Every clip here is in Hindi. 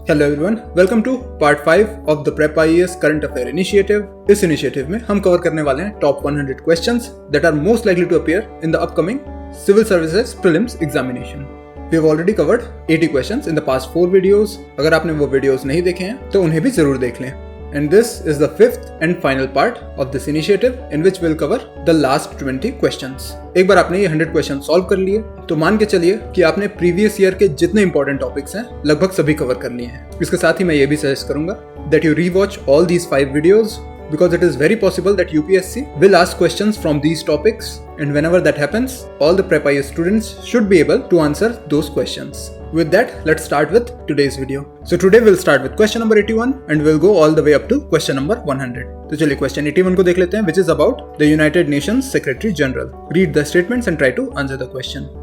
Hello everyone, welcome to part 5 of the prep IAS current affair initiative. इस इनिशिएटिव में हम कवर करने वाले हैं top 100 questions that are most likely to appear in the upcoming civil services prelims examination. We have already covered 80 questions in the past 4 videos. अगर आपने वो वीडियोस नहीं देखे हैं तो उन्हें भी जरूर देख लें। And this is the fifth and final part of this initiative in which we'll cover the last 20 questions. एक बार आपने ये 100 क्वेश्चन सॉल्व कर लिए तो मान के चलिए कि आपने प्रीवियस ईयर के जितने इंपॉर्टेंट टॉपिक्स हैं लगभग सभी कवर कर लिए हैं। इसके साथ ही मैं ये भी सजेस्ट करूंगा that you rewatch all these 5 videos because it is very possible that UPSC will ask questions from these topics, and whenever that happens, all the Prep IAS students should be able to answer those questions. With that, let's start with today's video. So today we'll start with question number 81 and we'll go all the way up to question number 100. तो चलिए question 81 को देख लेते हैं, which is about the United Nations Secretary General. Read the statements and try to answer the question.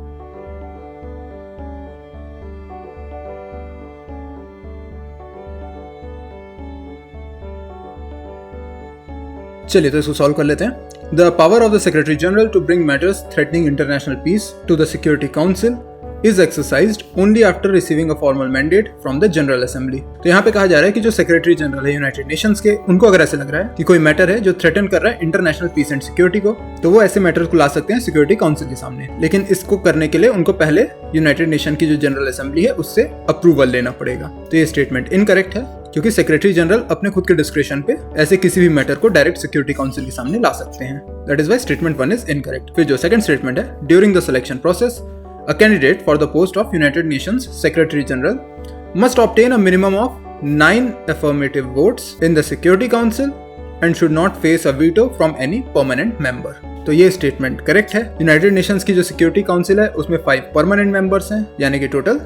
चलिए तो इसको सॉल्व कर लेते हैं। The power of the Secretary General to bring matters threatening international peace to the Security Council is exercised only after receiving a formal mandate from the General Assembly. तो यहाँ पे कहा जा रहा है कि जो सेक्रेटरी जनरल है यूनाइटेड नेशंस के, उनको अगर ऐसे लग रहा है कि कोई मैटर है जो थ्रेटन कर रहा है इंटरनेशनल पीस एंड सिक्योरिटी को, तो वो ऐसे मैटर को ला सकते हैं सिक्योरिटी काउंसिल के सामने। लेकिन इसको करने के लिए उनको पहले यूनाइटेड नेशन की जो जनरल असेंबली है उससे अप्रूवल लेना पड़ेगा। तो ये स्टेटमेंट इनकरेक्ट है क्योंकि सेक्रेटरी जनरल अपने खुद के डिस्क्रिप्शन पे ऐसे किसी भी मैटर को डायरेक्ट सिक्योरिटी काउंसिल के सामने ला सकते हैं। That is why statement 1 is incorrect. फिर जो सेकंड स्टेटमेंट है, during the selection process a candidate for the post of United Nations Secretary General must obtain a minimum of 9 affirmative votes in the Security Council and should not face a veto from any permanent member. तो ये स्टेटमेंट करेक्ट है। यूनाइटेड नेशंस की जो सिक्योरिटी काउंसिल है उसमें 5 परमानेंट मेंबर्स हैं, यानी कि टोटल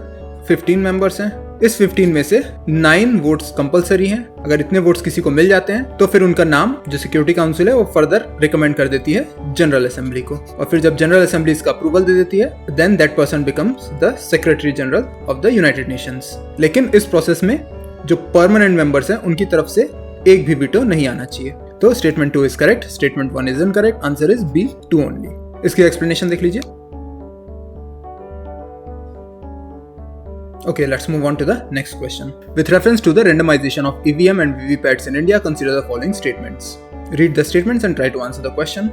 15 मेंबर्स हैं। इस 15 में से 9 वोट्स कंपलसरी हैं। अगर इतने वोट्स किसी को मिल जाते हैं तो फिर उनका नाम जो सिक्योरिटी काउंसिल है वो फर्दर रिकमेंड कर देती है जनरल असेंबली को, और फिर जब जनरल असेंबली इसका अप्रूवल दे देती है then that person becomes the secretary general of the United Nations. लेकिन इस प्रोसेस में जो परमानेंट मेंबर्स हैं उनकी तरफ से एक भी वीटो नहीं आना चाहिए। तो statement 2 is correct, statement 1 is incorrect, answer is B 2 only. इसकी एक्सप्लेनेशन देख लीजिए। Okay, let's move on to the next question. With reference to the randomization of EVM and VVPATs in India, consider the following statements. Read the statements and try to answer the question.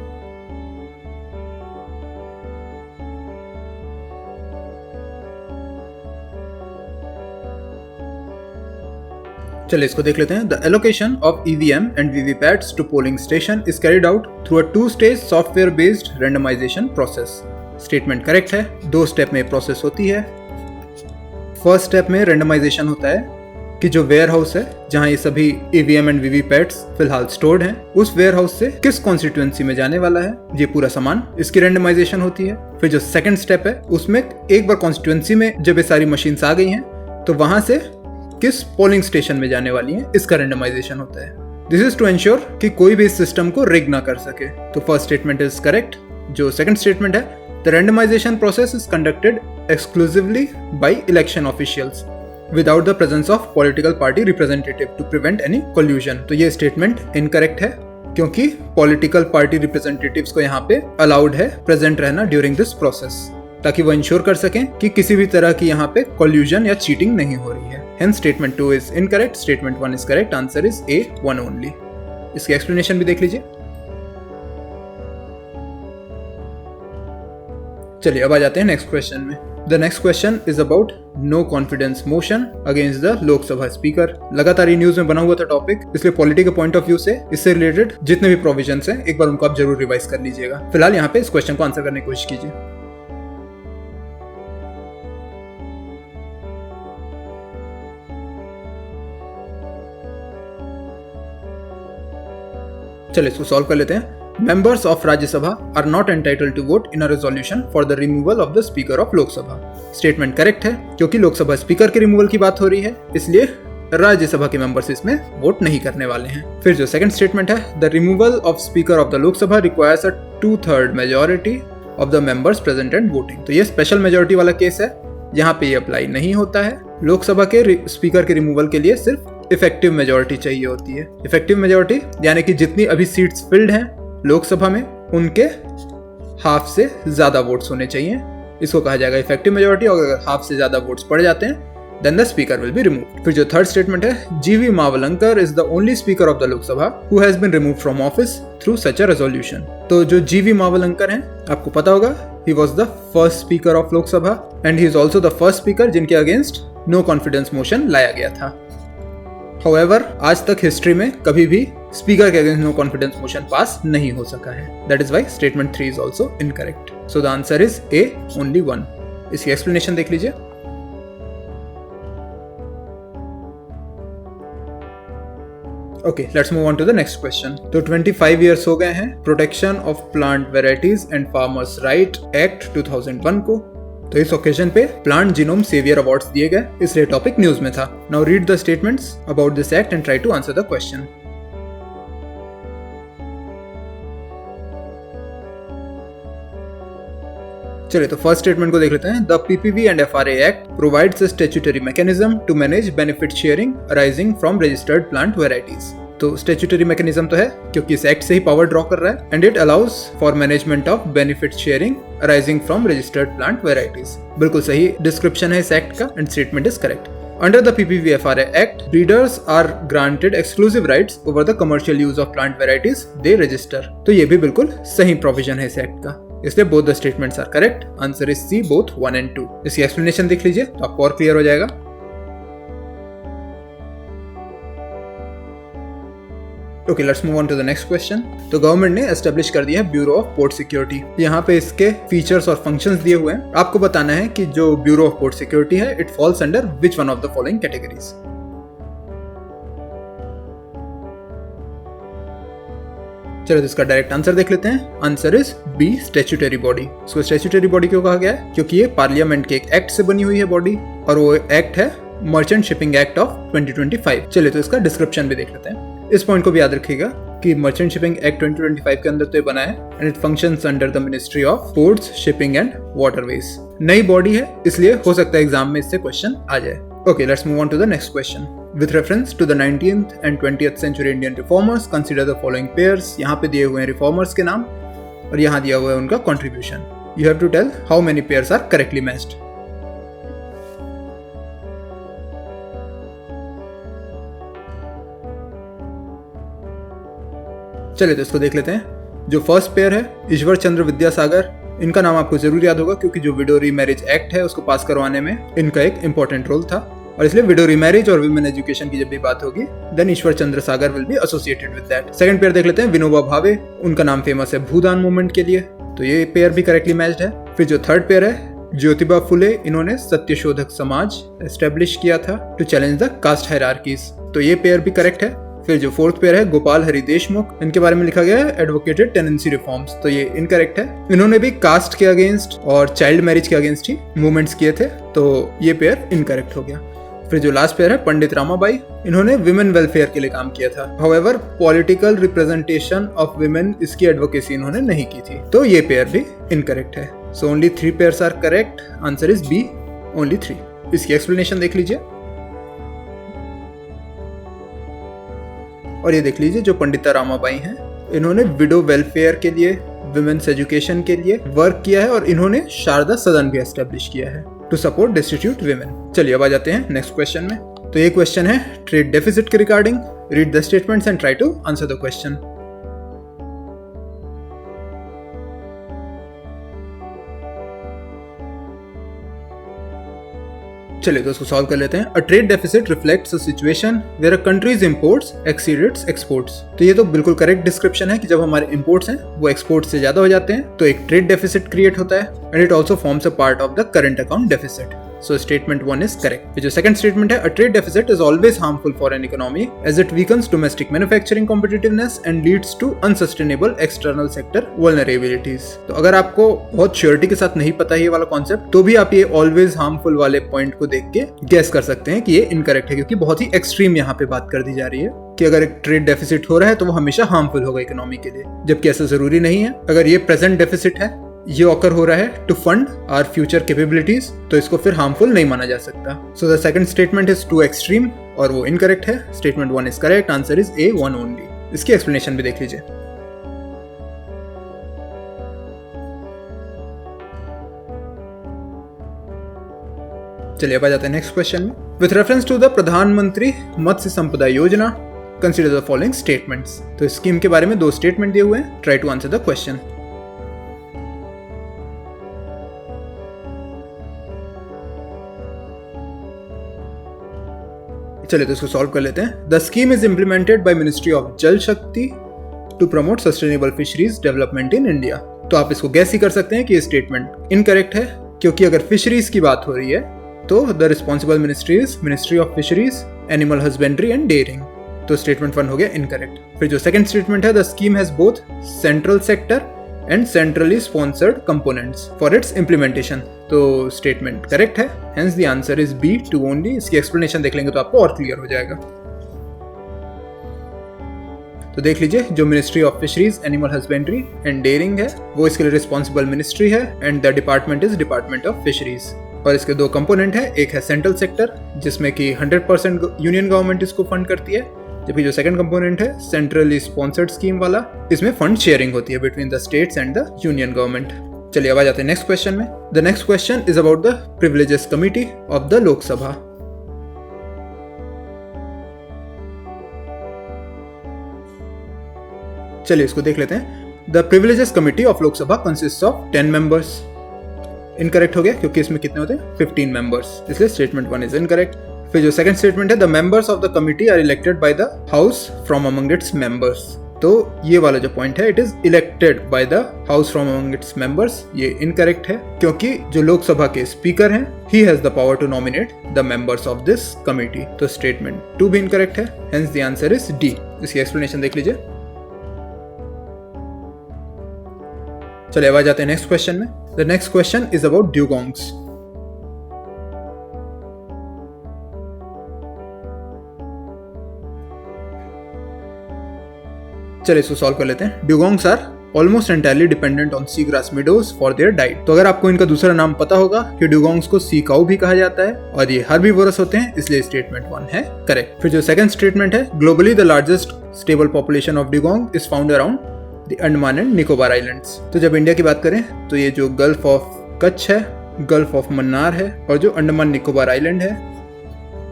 चलिए इसको देख लेते हैं। The allocation of EVM and VVPATs to polling station is carried out through a 2-stage software-based randomization process. Statement correct है। 2 स्टेप में प्रोसेस होती है। फर्स्ट स्टेप में रेंडमाइजेशन होता है कि जो वेयर हाउस है जहां ये सभी ईवीएम एंड वीवीपैट्स फिलहाल स्टोर्ड हैं, उस वेयर हाउस से किस कॉन्स्टिट्यूएंसी में जाने वाला है ये पूरा सामान, इसकी रेंडमाइजेशन होती है। फिर जो सेकंड स्टेप है उसमें एक बार कॉन्स्टिट्यूएंसी में जब ये सारी मशीन्स आ गई हैं तो वहां से किस पोलिंग स्टेशन में जाने वाली हैं, इसका रेंडमाइजेशन होता है। दिस इज टू एंश्योर कि कोई भी इस सिस्टम को रिग ना कर सके। तो फर्स्ट स्टेटमेंट इज करेक्ट। जो सेकंड स्टेटमेंट है, the randomization process is conducted exclusively by election officials without the presence of political party representative to prevent any collusion. तो ये स्टेटमेंट इनकरेक्ट है क्योंकि पॉलिटिकल पार्टी रिप्रेजेंटेटिव्स को यहाँ पे अलाउड है प्रेजेंट रहना ड्यूरिंग दिस प्रोसेस, ताकि वो इंश्योर कर सकें कि किसी भी तरह की यहाँ पे कॉल्यूजन या चीटिंग नहीं हो रही है। Hence statement 2 is incorrect, statement 1 is correct, answer is A 1 only. इसकी एक्सप्लेनेशन भी देख लीजिए। चलिए अब आ जाते हैं नेक्स्ट क्वेश्चन में। The next question is about no confidence motion against the Lok Sabha speaker. लगातार ये न्यूज में बना हुआ था टॉपिक, इसलिए पॉलिटी के पॉइंट ऑफ व्यू से इससे रिलेटेड जितने भी प्रोविजंस हैं एक बार उनको आप जरूर रिवाइज कर लीजिएगा। फिलहाल यहाँ पे इस क्वेश्चन को आंसर करने की कोशिश कीजिए। चलिए इसको सॉल्व कर लेते हैं। Members of Rajya Sabha are not entitled to vote in a resolution for the removal of the Speaker of Lok Sabha. Statement correct है क्योंकि लोकसभा स्पीकर के रिमूवल की बात हो रही है, इसलिए राज्यसभा के मेंबर्स इसमें वोट नहीं करने वाले हैं। फिर जो सेकंड स्टेटमेंट है, the removal of speaker of the Lok Sabha requires a 2/3 majority of the members present and voting. तो ये स्पेशल मेजोरिटी वाला केस है, यहाँ पे ये अप्लाई नहीं होता है। लोकसभा के स्पीकर के रिमूवल के लिए सिर्फ इफेक्टिव मेजोरिटी चाहिए होती है। इफेक्टिव मेजोरिटी यानी कि जितनी अभी सीट्स फिल्ड हैं लोकसभा में उनके हाफ से ज्यादा वोट्स होने चाहिए, इसको कहा जाएगा इफेक्टिव मेजोरिटी। और अगर हाफ से ज्यादा वोट्स पड़ जाते हैं then the speaker will be removed. फिर जो थर्ड स्टेटमेंट है, जीवी Mavalankar is the only speaker of the Lok Sabha who has been removed from office through such a resolution. तो जो जीवी मावलंकर हैं, आपको पता होगा, he was the first speaker of Lok Sabha and he is also the first speaker जिनके अगेंस्ट no confidence motion लाया गया था. However, आज तक हिस्ट्री में कभी भी स्पीकर के against no confidence motion pass नहीं हो सका है. That is why statement 3 is also incorrect. So the answer is A, only 1. इसकी एक्सप्लेनेशन देख लीजिए. Okay, let's move on to the next question. तो 25 इयर्स हो गए हैं protection of plant varieties and farmers right act 2001 को. तो इस ओकेजन पे प्लांट जीनोम सेवियर अवार्ड्स दिए गए, इसलिए टॉपिक न्यूज में था. Now read the statements about this act and try to answer the question. चलिए, तो फर्स्ट स्टेटमेंट को देख लेते हैं. The PPV and FRA act provides a statutory mechanism to manage benefit sharing arising from registered plant varieties. तो स्टैट्यूटरी मैकेनिज्म तो है क्योंकि इस एक्ट से ही पावर ड्रॉ कर रहा है. And it allows for management of benefit sharing arising from registered plant varieties. बिल्कुल सही डिस्क्रिप्शन है इस एक्ट का and statement is correct. Under the PPV-FRA Act, breeders are granted exclusive rights over the commercial use of plant varieties they register. तो ये भी बिल्कुल सही प्रोविजन है इस एक्ट का, इसलिए both the statements are correct. Answer is C, both 1 and 2. इसकी एक्सप्लेनेशन देख लीजिए तो आपको और क्लियर हो जाएगा. Okay, let's move on to the next question. तो गवर्नमेंट ने एस्टेब्लिश कर दिया है ब्यूरो ऑफ पोर्ट सिक्योरिटी. यहाँ पे इसके फीचर्स और फंक्शंस दिए हुए हैं. आपको बताना है कि जो ब्यूरो ऑफ पोर्ट सिक्योरिटी है, it falls under which one of the following categories. चलो, तो इसका डायरेक्ट आंसर देख लेते हैं. Answer is B, statutory body. इसको स्टैट्यूटरी बॉडी क्यों कहा गया है? क्योंकि ये पार्लियामेंट के एक एक्ट से बनी हुई है बॉडी, और वो एक्ट है मर्चेंट शिपिंग एक्ट ऑफ 2025. चलिए, तो इसका डिस्क्रिप्शन भी देख लेते हैं. इस पॉइंट को भी याद रखिएगा कि मर्चेंट शिपिंग एक्ट 2025 के अंदर तो ये बना है and it functions under the ministry of ports, shipping and waterways. नई बॉडी है, इसलिए हो सकता है एग्जाम में इससे क्वेश्चन आ जाए. Okay, let's move on to the next question. With reference to the 19th and 20th century Indian reformers, consider the following pairs. यहाँ पे दिए हुए हैं रिफॉर्मर्स के नाम और यहाँ दिया हुआ है उनका contribution. You have to tell how many pairs are correctly matched. चलिए, तो इसको देख लेते हैं. जो फर्स्ट पेयर है, ईश्वर चंद्र विद्यासागर. इनका नाम आपको जरूर याद होगा क्योंकि जो विडो रीमैरिज एक्ट है उसको पास करवाने में इनका एक इंपॉर्टेंट रोल था, और इसलिए विडो रीमैरिज और विमेन एजुकेशन की जब भी बात होगी then Ishwar Chandra Sagar will be associated with that. Second pair देख लेते हैं, विनोबा भावे. उनका नाम फेमस है भूदान मूवमेंट के लिए, तो ये पेयर भी करेक्टली मैच्ड है. फिर जो थर्ड पेयर है, ज्योतिबा फुले. इन्होंने सत्यशोधक समाज एस्टेब्लिश किया था to challenge the caste hierarchies, तो ये पेयर भी करेक्ट है. फिर जो फोर्थ पेयर है, गोपाल हरि देशमुख. इनके बारे में लिखा गया है एडवोकेटेड टेनेंसी रिफॉर्म्स, तो ये इनकरेक्ट है. इन्होंने भी कास्ट के अगेंस्ट और चाइल्ड मैरिज के अगेंस्ट ही मूवमेंट्स किए थे, तो ये पेयर इनकरेक्ट हो गया. फिर जो लास्ट पेयर है, पंडित रामाबाई. इन्होंने विमेन वेलफेयर के लिए काम किया था. However political representation of women, इसकी एडवोकेसी इन्होंने नहीं की थी, तो ये पेयर भी इनकरेक्ट है. So only 3 pairs are correct. Answer is B, only 3. इसकी एक्सप्लेनेशन देख लीजिए. और ये देख लीजिए, जो पंडिता रामाबाई हैं, इन्होंने विडो वेलफेयर के लिए, विमेन्स एजुकेशन के लिए वर्क किया है, और इन्होंने शारदा सदन भी एस्टेब्लिश किया है टू सपोर्ट डिस्टिट्यूट विमेन. चलिए, अब आ जाते हैं नेक्स्ट क्वेश्चन में. तो ये क्वेश्चन है ट्रेड डेफिसिट के regarding. Read the statements and try to answer the question. चलिए, तो इसको सॉल्व कर लेते हैं. A trade deficit reflects a situation where a countries imports exceed its exports. तो ये तो बिल्कुल करेक्ट डिस्क्रिप्शन है कि जब हमारे इंपोर्ट्स हैं वो एक्सपोर्ट्स से ज्यादा हो जाते हैं तो एक ट्रेड डेफिसिट क्रिएट होता है, and it also forms a part of the current account deficit. So statement 1 is correct. जो second statement है, a trade deficit is always harmful for an economy as it weakens domestic manufacturing competitiveness and leads to unsustainable external sector vulnerabilities. तो अगर आपको बहुत श्योरिटी के साथ नहीं पता है ये वाला कॉन्सेप्ट, तो भी आप ये always harmful वाले पॉइंट को देख के गेस कर सकते हैं कि ये इनकरेक्ट है, क्योंकि बहुत ही एक्सट्रीम यहाँ पे बात कर दी जा रही है कि अगर एक ट्रेड डेफिसिट हो रहा है तो वो हमेशा हार्मफुल होगा इकोनॉमी के लिए, जबकि ऐसा जरूरी नहीं है. अगर ये प्रेजेंट डेफिसिट है, ये ऑकर हो रहा है to fund our future capabilities, तो इसको फिर हार्मफुल नहीं माना जा सकता. So the second statement is too extreme और वो इनकरेक्ट है. Statement 1 is correct. Answer is A, 1 only. इसकी एक्सप्लेनेशन भी देख लीजिए. चलिए अब आ जाते हैं नेक्स्ट क्वेश्चन में। With reference to the Pradhan Mantri Matsya संपदा योजना कंसिडर द फॉलोइंग स्टेटमेंट्स। तो इस स्कीम के बारे में 2 स्टेटमेंट दिए हुए हैं, try to answer the question. चलिए तो इसको सॉल्व कर लेते हैं। The scheme is implemented by ministry of Jal Shakti to promote sustainable fisheries development in India. तो आप इसको गैस ही कर सकते हैं कि ये स्टेटमेंट इनकरेक्ट है, क्योंकि अगर फिशरीज की बात हो रही है तो the responsible ministry is ministry of fisheries, animal husbandry and dairying. तो स्टेटमेंट 1 हो गया इनकरेक्ट। फिर जो सेकंड स्टेटमेंट है, the scheme has both central sector and centrally sponsored components for its implementation. तो स्टेटमेंट करेक्ट है, hence the answer is B 2 only. इसकी एक्सप्लेनेशन देख लेंगे तो आपको और क्लियर हो जाएगा। तो देख लीजिए, जो ministry of fisheries, animal husbandry and dairying है वो इसके लिए रिस्पॉन्सिबल मिनिस्ट्री है and the department is department of fisheries. और इसके 2 कंपोनेंट है, एक है सेंट्रल सेक्टर जिसमें कि 100% यूनियन गवर्नमेंट इसको फंड करती है, जबकि जो सेकंड कंपोनेंट है सेंट्रली स्पॉन्सर्ड स्कीम वाला, इसमें फंड शेयरिंग होती है between the states and the union government. चलिए अब आ जाते हैं नेक्स्ट क्वेश्चन में। The next question is about the privileges committee of the Lok Sabha. चलिए इसको देख लेते हैं। The privileges committee of Lok Sabha consist of 10 members. Incorrect हो गया क्योंकि इसमें कितने होते हैं 15 मेंबर्स, इसलिए स्टेटमेंट 1 इज इनकरेक्ट। फिर जो सेकंड स्टेटमेंट है, the members of the committee are elected by the house from among its members. तो ये वाला जो पॉइंट है, it is elected by the house from among its members, ये इनकरेक्ट है क्योंकि जो लोकसभा के स्पीकर हैं, he has the power to nominate the members of this committee. तो स्टेटमेंट 2 भी इनकरेक्ट है, hence the answer is D. इसकी एक्सप्लेनेशन देख लीजिए। चलिए अब आ जाते हैं नेक्स्ट क्वेश्चन में। The next question is about dugongs. चलिए इसको सॉल्व कर लेते हैं। Dugongs are almost entirely dependent on sea grass meadows for their diet. तो अगर आपको इनका दूसरा नाम पता होगा कि ड्यूगोंग्स को सी काउ भी कहा जाता है और ये हर्बीवोरस होते हैं, इसलिए स्टेटमेंट 1 है करेक्ट। फिर जो सेकंड स्टेटमेंट है, globally the largest stable population of dugong is found around the Andaman and Nicobar islands. तो जब इंडिया की बात करें तो ये जो गल्फ ऑफ कच्छ है, गल्फ ऑफ मन्नार है और जो अंडमान निकोबार आइलैंड है,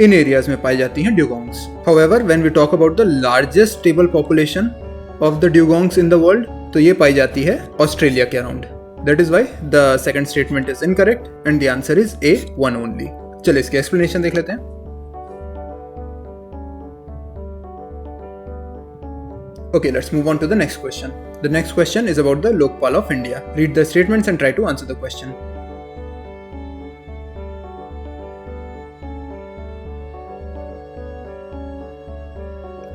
इन एरियाज में पाई जाती हैं dugongs. However when we talk about the largest stable population of the dugongs in the world, तो ये पाई जाती है ऑस्ट्रेलिया के अराउंड। That is why the second statement is incorrect and the answer is A 1 only. चलिए इसकी एक्सप्लेनेशन देख लेते हैं। Okay, let's move on to the next question. The next question is about the Lokpal of India. Read the statements and try to answer the question.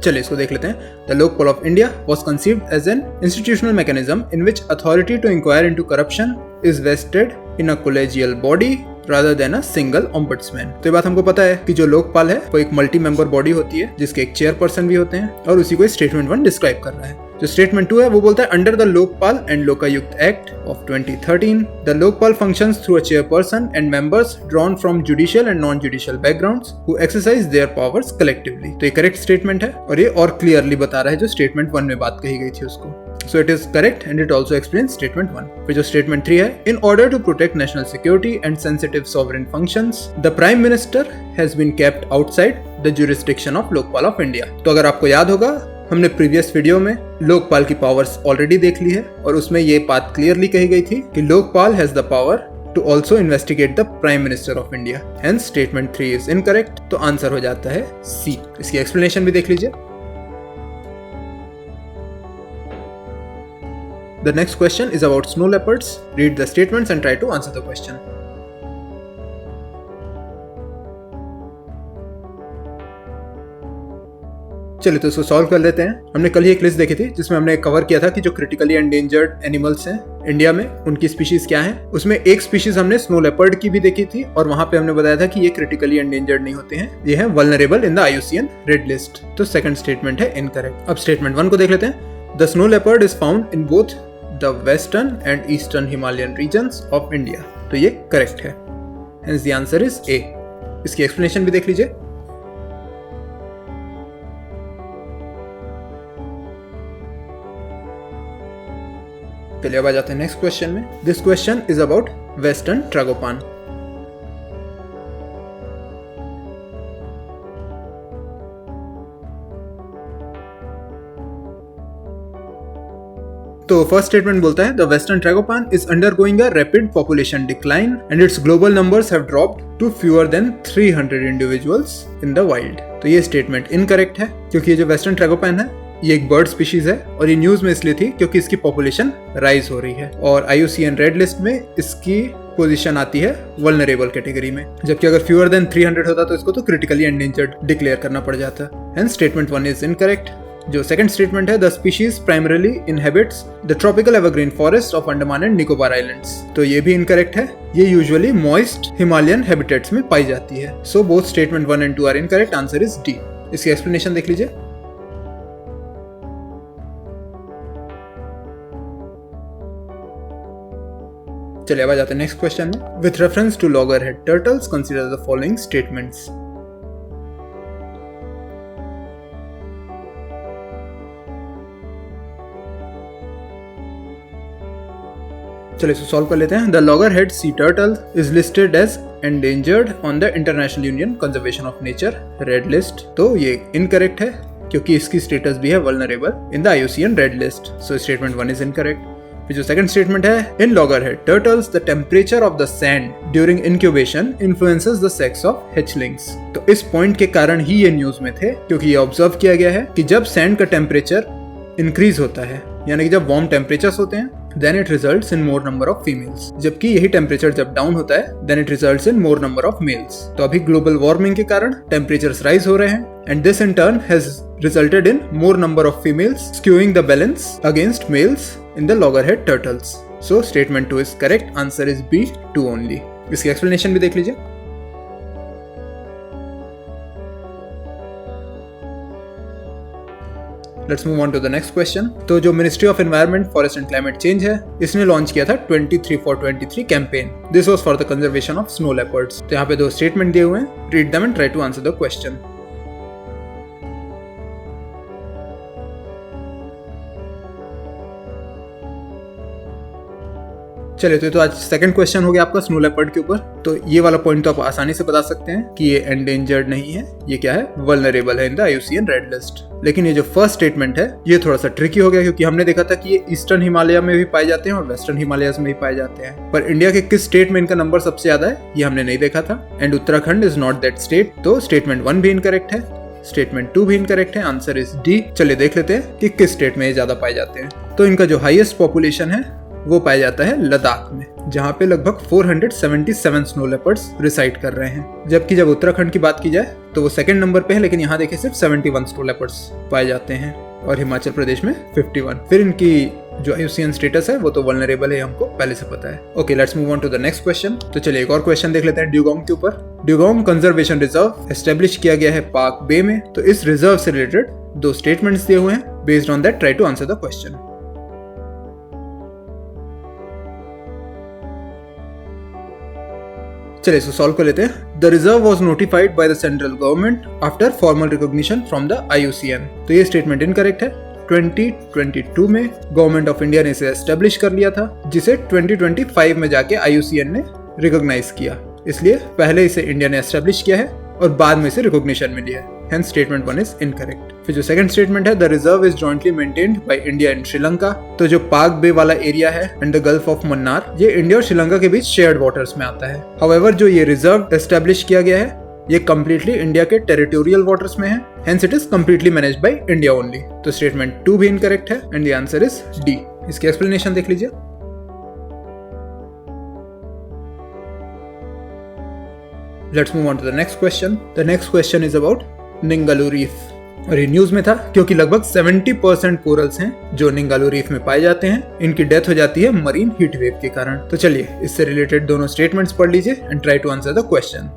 चलिए इसको देख लेते हैं। The Lokpal of India was conceived as an institutional mechanism in which authority to inquire into corruption is vested in a collegial body rather than a single ombudsman। तो ये बात हमको पता है कि जो लोकपाल है वो एक मल्टी मेंबर बॉडी होती है जिसके एक चेयरपर्सन भी होते हैं और उसी को स्टेटमेंट 1 डिस्क्राइब कर रहा है। जो स्टेटमेंट 2 है वो बोलता है, under the Lokpal and Lokayukta act of 2013 the Lokpal functions through a chairperson and members drawn from judicial and non judicial backgrounds who exercise there powers collectively. तो ये करेक्ट स्टेटमेंट है और ये और क्लियरली बता रहा है जो स्टेटमेंट 1 में बात कही गई थी उसको। So it is correct and it also explains statement 1. फिर जो statement 3 है, in order to protect national security and sensitive sovereign functions, the Prime Minister has been kept outside the jurisdiction of Lokpal of India। तो अगर आपको याद होगा, हमने प्रीवियस वीडियो में लोकपाल की पावर्स ऑलरेडी देख ली है और उसमें ये बात क्लियरली कही गई थी कि Lokpal has the power to also investigate the Prime Minister of India. Hence statement 3 is incorrect। तो आंसर हो जाता है C। इसकी एक्सप्लेनेशन भी देख लीजिए। The next question is about snow leopards. Read the statements and try to answer the question. चलिए तो इसको सॉल्व कर लेते हैं। हमने कल ही एक लिस्ट देखी थी जिसमें हमने कवर किया था कि जो क्रिटिकली एंडेंजर्ड एनिमल्स हैं इंडिया में उनकी स्पीशीज क्या हैं। उसमें एक स्पीशीज हमने स्नो लेपर्ड की भी देखी थी और वहां पे हमने बताया था कि ये क्रिटिकली एंडेंजर्ड नहीं होते हैं, ये है vulnerable in the IUCN red list. तो सेकंड स्टेटमेंट है इनकरेक्ट। अब स्टेटमेंट 1 को देख लेते हैं। The snow leopard is found in both the western and eastern Himalayan regions of India. तो ये करेक्ट है, hence the answer is A. इसकी एक्सप्लेनेशन भी देख लीजिए। चलिए अब आ जाते हैं नेक्स्ट क्वेश्चन में। This question is about western tragopan. तो फर्स्ट स्टेटमेंट बोलता है the western tragopan is undergoing a rapid population decline and its global numbers have dropped to fewer than 300 individuals in the wild. तो ये स्टेटमेंट इनकरेक्ट है, क्योंकि ये जो वेस्टर्न ट्रैगोपैन है ये एक बर्ड स्पीशीज है और ये न्यूज में इसलिए थी क्योंकि इसकी पॉपुलेशन राइज हो रही है और IUCN रेड लिस्ट में इसकी पोजीशन आती है वल्नरेबल कैटेगरी में, जबकि अगर फ्यूअर देन 300 होता तो इसको तो क्रिटिकली एंडेंजर्ड डिक्लेयर करना पड़ जाता। Hence statement 1 is incorrect. जो सेकंड स्टेटमेंट है the species primarily inhabits the tropical evergreen forest of Andaman and Nicobar islands. तो ये भी इनकरेक्ट है, ये यूजुअली मॉइस्ट हिमालयन हैबिटेट्स में पाई जाती है। So both statement 1 and 2 are incorrect. Answer is D. इसकी एक्सप्लेनेशन देख लीजिए। चलिए अब आ जाते हैं नेक्स्ट क्वेश्चन में। With reference to loggerhead turtles consider the following statements. चलिए इसको सॉल्व कर लेते हैं। The loggerhead sea turtle is listed as endangered on the international union conservation of nature red list. तो ये इनकरेक्ट है क्योंकि इसकी स्टेटस भी है vulnerable in the IUCN red list. So statement 1 is incorrect. फिर जो सेकंड स्टेटमेंट है in loggerhead turtles the temperature of the sand during incubation influences the sex of hatchlings. तो इस पॉइंट के कारण ही ये न्यूज में थे, क्योंकि ये ऑब्जर्व किया गया है कि जब सैंड का टेम्परेचर इंक्रीज होता है, यानी कि जब वार्म टेम्परेचर्स होते हैं, then it results in more number of females। जबकि यही टेम्परेचर जब डाउन होता है then it results in more number of males। तो अभी ग्लोबल वार्मिंग के कारण टेम्परेचर्स राइज हो रहे हैं and this in turn has resulted in more number of females skewing the balance against males in the loggerhead turtles। So statement 2 is correct। Answer is B, 2 only। इसकी एक्सप्लेनेशन भी देख लीजिए। Let's move on to the next question. तो जो ministry of environment forest and climate change है, इसने लॉन्च किया था 23 for 23 campaign. This was for the conservation of snow leopards. तो यहाँ पे 2 स्टेटमेंट दिए हुए हैं, read them and try to answer the question. चलिए तो आज सेकंड क्वेश्चन हो गया आपका स्नो लेपर्ड के ऊपर। तो ये वाला पॉइंट तो आप आसानी से बता सकते हैं कि ये एंडेंजर्ड नहीं है, ये क्या है, वल्नरेबल है इन द IUCN रेड लिस्ट। लेकिन ये जो फर्स्ट स्टेटमेंट है ये थोड़ा सा ट्रिकी हो गया, क्योंकि हमने देखा था कि ये ईस्टर्न हिमालय में भी पाए जाते हैं और वेस्टर्न हिमालयस में भी पाए जाते हैं, पर इंडिया के किस स्टेट में इनका नंबर सबसे ज्यादा है ये हमने नहीं देखा था। And Uttarakhand is not that state. तो स्टेटमेंट 1 भी इनकरेक्ट है, स्टेटमेंट 2 भी इनकरेक्ट है। Answer is D. चलिए देख लेते हैं कि किस स्टेट में ये ज्यादा पाए जाते हैं। तो इनका जो हाईएस्ट पॉपुलेशन है वो पाया जाता है लद्दाख में, जहाँ पे लगभग 477 स्नो लेपर्ड्स रिसाइड कर रहे हैं। जबकि जब उत्तराखंड की बात की जाए तो वो सेकंड नंबर पे है, लेकिन यहाँ देखिए सिर्फ 71 स्नो लेपर्ड्स पाए जाते हैं और हिमाचल प्रदेश में 51। फिर इनकी जो IUCN स्टेटस है वो तो वल्नरेबल है, हमको पहले से पता है। Okay, let's move on to the next question. तो चलिए एक और क्वेश्चन देख लेते हैं ड्यूगोंग के ऊपर। ड्यूगोंग कंजर्वेशन रिजर्व एस्टेब्लिश किया गया है पाक बे में। तो इस रिजर्व से रिलेटेड 2 स्टेटमेंट्स दिए हुए हैं। Based on that try to answer the question. चलिए इसको सॉल्व कर लेते हैं। The reserve was notified by the central government after formal recognition from the IUCN। तो ये स्टेटमेंट इनकरेक्ट है। 2022 में गवर्नमेंट ऑफ इंडिया ने इसे एस्टेब्लिश कर लिया था, जिसे 2025 में जाके IUCN ने रिकॉग्नाइज किया। इसलिए पहले इसे इंडिया ने एस्टेब्लिश किया है और बाद में इसे रिकॉग्निशन मिली है। Hence statement 1 is incorrect। फिर जो सेकंड स्टेटमेंट है the reserve is jointly maintained by India and Sri Lanka. तो जो पाक बे वाला एरिया है and the gulf of Mannar, ये इंडिया और श्रीलंका के बीच शेयर्ड वाटर्स में आता है। हाउएवर जो ये रिजर्व एस्टेब्लिश किया गया है ये कम्प्लीटली इंडिया के टेरिटोरियल वाटर्स में है। Hence it is completely managed by India only. तो स्टेटमेंट 2 भी इनकरेक्ट है and the answer is D. इसकी एक्सप्लेनेशन देख लीजिए। Let's move on to the next question. The next question is about Ningaloo reef. और ये न्यूज में था क्योंकि लगभग 70% कोरल्स हैं जो निंगालू रीफ में पाए जाते हैं। इनकी डेथ हो जाती है मरीन हीट वेव के कारण। तो चलिए इससे रिलेटेड दोनों स्टेटमेंट्स पढ़ लीजिए and try to answer the question.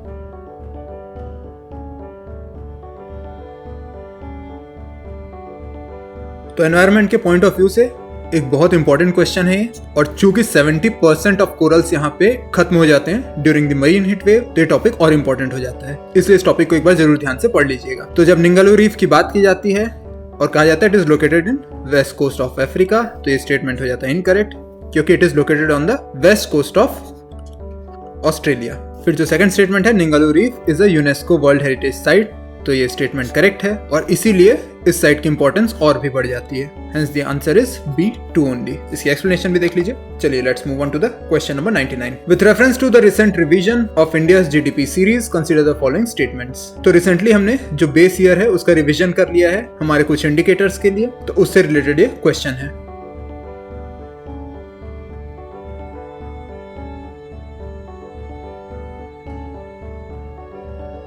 तो एनवायरनमेंट के पॉइंट ऑफ व्यू से एक बहुत इंपॉर्टेंट क्वेश्चन है और चूंकि 70% ऑफ कोरल्स यहाँ पे खत्म हो जाते हैं during the marine heat wave, तो ये टॉपिक और इंपॉर्टेंट हो जाता है। इसलिए इस टॉपिक को एक बार जरूर ध्यान से पढ़ लीजिएगा। तो जब निंगालू रीफ की बात की जाती है और कहा जाता है it is located in west coast of Africa, तो ये स्टेटमेंट हो जाता है इनकरेक्ट, क्योंकि it is located on the west coast of Australia. फिर जो सेकंड स्टेटमेंट है Ningaloo reef is a UNESCO world heritage site, तो ये स्टेटमेंट करेक्ट है और इसीलिए इस साइड की इंपॉर्टेंस और भी बढ़ जाती है। Hence the answer is B 2 only। इसकी एक्सप्लेनेशन भी देख लीजिए। चलिए let's move on to the question number 99। With reference to the recent revision of India's GDP series, consider the following statements। तो रिसेंटली हमने जो बेस ईयर है उसका रिवीजन कर लिया है हमारे कुछ इंडिकेटर्स के लिए, तो उससे रिलेटेड ये क्वेश्चन है।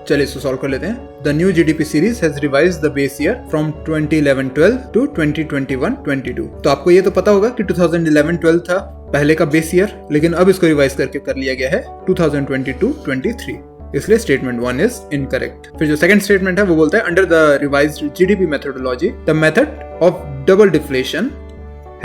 चलिए इसको सॉल्व कर लेते हैं। The new GDP series has revised the base year from 2011-12 to 2021-22। तो आपको ये तो पता होगा कि 2011-12 था पहले का बेस ईयर, लेकिन अब इसको रिवाइज करके कर लिया गया है 2022-23। इसलिए स्टेटमेंट 1 इज इनकरेक्ट। फिर जो सेकंड स्टेटमेंट है वो बोलता है under the revised GDP methodology the method of double deflation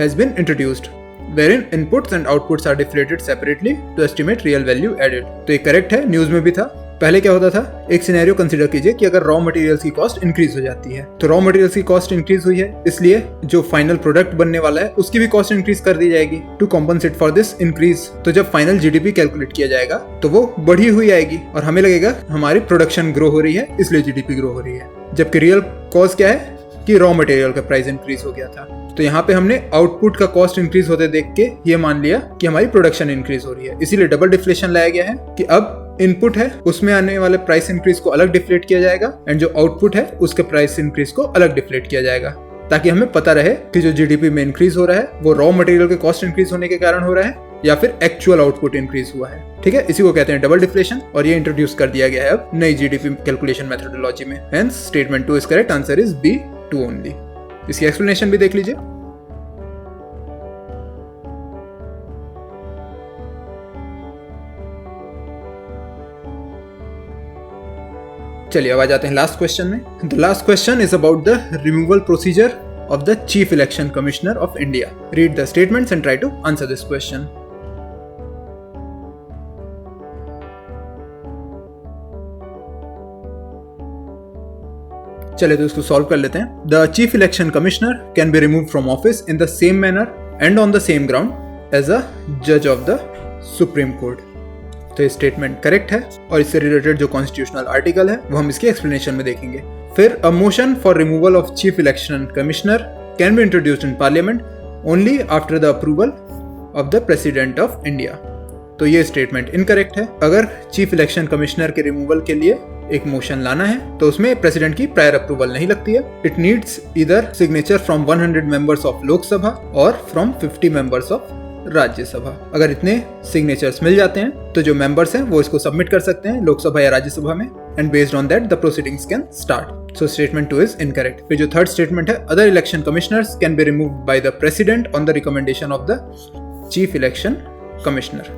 has been introduced wherein inputs and outputs are deflated separately to estimate real value added। तो ये करेक्ट है, न्यूज में भी था। पहले क्या होता था, एक सिनेरियो कंसीडर कीजिए कि अगर रॉ मटेरियल्स की कॉस्ट इंक्रीज हो जाती है, तो रॉ मटेरियल्स की कॉस्ट इंक्रीज हुई है, इसलिए जो फाइनल प्रोडक्ट बनने वाला है उसकी भी कॉस्ट इंक्रीज कर दी जाएगी to compensate for this increase. तो जब फाइनल जीडीपी कैलकुलेट किया जाएगा तो वो बढ़ी हुई आएगी और हमें लगेगा हमारी प्रोडक्शन ग्रो हो रही है इसलिए जीडीपी ग्रो हो रही है, जबकि रियल कॉज क्या है कि रॉ मटेरियल का प्राइस इंक्रीज हो गया था। तो यहाँ पे हमने आउटपुट का कॉस्ट इंक्रीज होते देख के ये मान लिया कि हमारी प्रोडक्शन इंक्रीज हो रही है, इसीलिए डबल डिफ्लेशन लाया गया है कि अब इनपुट है उसमें आने वाले प्राइस इंक्रीज को अलग डिफ्लेट किया जाएगा एंड जो आउटपुट है उसके प्राइस इंक्रीज को अलग डिफ्लेट किया जाएगा, ताकि हमें पता रहे कि जो जीडीपी में इंक्रीज हो रहा है वो रॉ मटेरियल के कॉस्ट इंक्रीज होने के कारण हो रहा है या फिर एक्चुअल आउटपुट इंक्रीज हुआ है। ठीक है, इसी को कहते हैं डबल डिफ्लेशन और ये इंट्रोड्यूस कर दिया गया है अब नई जीडीपी कैलकुलेशन मेथोडोलॉजी में। Hence statement 2 is correct, answer is B 2 only. इसकी एक्सप्लेनेशन भी देख लीजिए। चलिए अब आ जाते हैं लास्ट क्वेश्चन में। The last question is about the removal procedure of the chief election commissioner of India. Read the statements and try to answer this question. चलिए तो इसको सॉल्व कर लेते हैं। The chief election commissioner can be remove from office in the same manner and on the same ground as a जज ऑफ द सुप्रीम कोर्ट। तो ये स्टेटमेंट करेक्ट है और इससे रिलेटेड जो कॉन्स्टिट्यूशनल आर्टिकल है वो हम इसके एक्सप्लेनेशन में देखेंगे। फिर a motion for removal of chief election commissioner can be introduced in parliament only after the approval of the president of India. तो ये स्टेटमेंट इनकरेक्ट है। अगर चीफ इलेक्शन कमिश्नर के रिमूवल के लिए एक मोशन लाना है तो उसमें प्रेसिडेंट की प्रायर अप्रूवल नहीं लगती है। It needs either signature from 100 members of Lok Sabha और फ्रॉम 50 मेंबर्स ऑफ राज्यसभा। अगर इतने सिग्नेचर्स मिल जाते हैं तो जो मेंबर्स हैं वो इसको सबमिट कर सकते हैं लोकसभा या राज्यसभा में and based on that the proceedings can start. So statement 2 is incorrect. फिर जो थर्ड स्टेटमेंट है other election commissioners can be removed by the president on the recommendation of the chief election commissioner.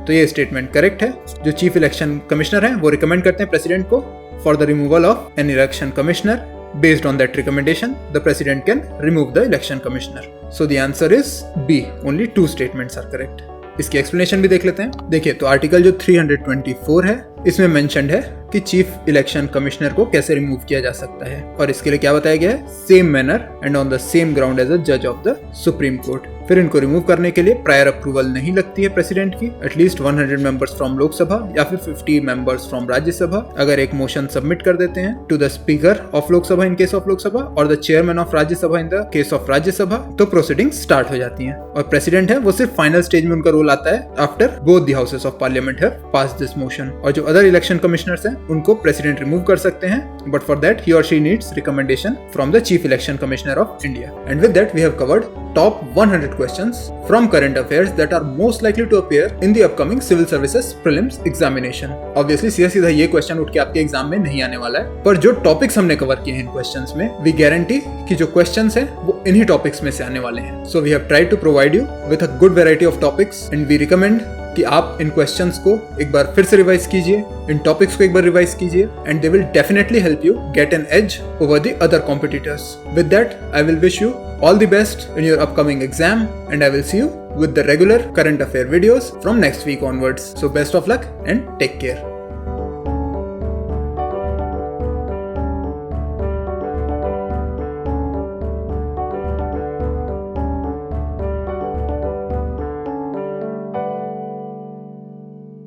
तो ये स्टेटमेंट करेक्ट है। जो चीफ इलेक्शन कमिश्नर है वो रिकमेंड करते हैं प्रेसिडेंट को for the removal of an election commissioner. Based on that recommendation, the president can remove the election commissioner. So the answer is B. Only 2 statements are correct. इसकी एक्सप्लेनेशन भी देख लेते हैं। देखिए तो आर्टिकल जो 324 है इसमें मेंशन्ड है कि चीफ इलेक्शन कमिश्नर को कैसे रिमूव किया जा सकता है और इसके लिए क्या बताया गया है, same manner and on the same ground as a जज ऑफ द सुप्रीम कोर्ट। फिर इनको रिमूव करने के लिए प्रायर अप्रूवल नहीं लगती है प्रेसिडेंट की, एटलीस्ट 100 मेंबर्स फ्रॉम लोकसभा या फिर 50 मेंबर्स फ्रॉम राज्यसभा अगर एक मोशन सबमिट कर देते हैं to the speaker of Lok Sabha in case of Lok Sabha और the chairman of Rajya Sabha in the case of Rajya Sabha, तो प्रोसीडिंग स्टार्ट हो जाती हैं। और प्रेसिडेंट है वो सिर्फ फाइनल स्टेज में उनका रोल आता है after both the houses of parliament have passed this motion. और जो अदर इलेक्शन कमिश्नर्स हैं उनको प्रेसिडेंट रिमूव कर सकते हैं, बट फॉर दैट ही और she needs recommendation from the chief election commissioner of India. And with that we have covered top 100 questions from current affairs that are most likely to appear in the upcoming civil services prelims examination. Obviously सीधा ये क्वेश्चन उठ के आपके एग्जाम में नहीं आने वाला है, पर जो टॉपिक्स हमने कवर किए हैं इन क्वेश्चंस में वी गारंटी कि जो क्वेश्चंस हैं वो इन्हीं टॉपिक्स में से आने वाले हैं। So we have tried to provide you with a good variety of topics and we recommend कि आप इन क्वेश्चंस को एक बार फिर से रिवाइज कीजिए, इन टॉपिक्स को एक बार रिवाइज कीजिए and they will definitely help you get an edge over the other competitors. With that I will wish you all the best in your upcoming exam and I will see you with the regular current affair videos from next week onwards. So best of luck and take care.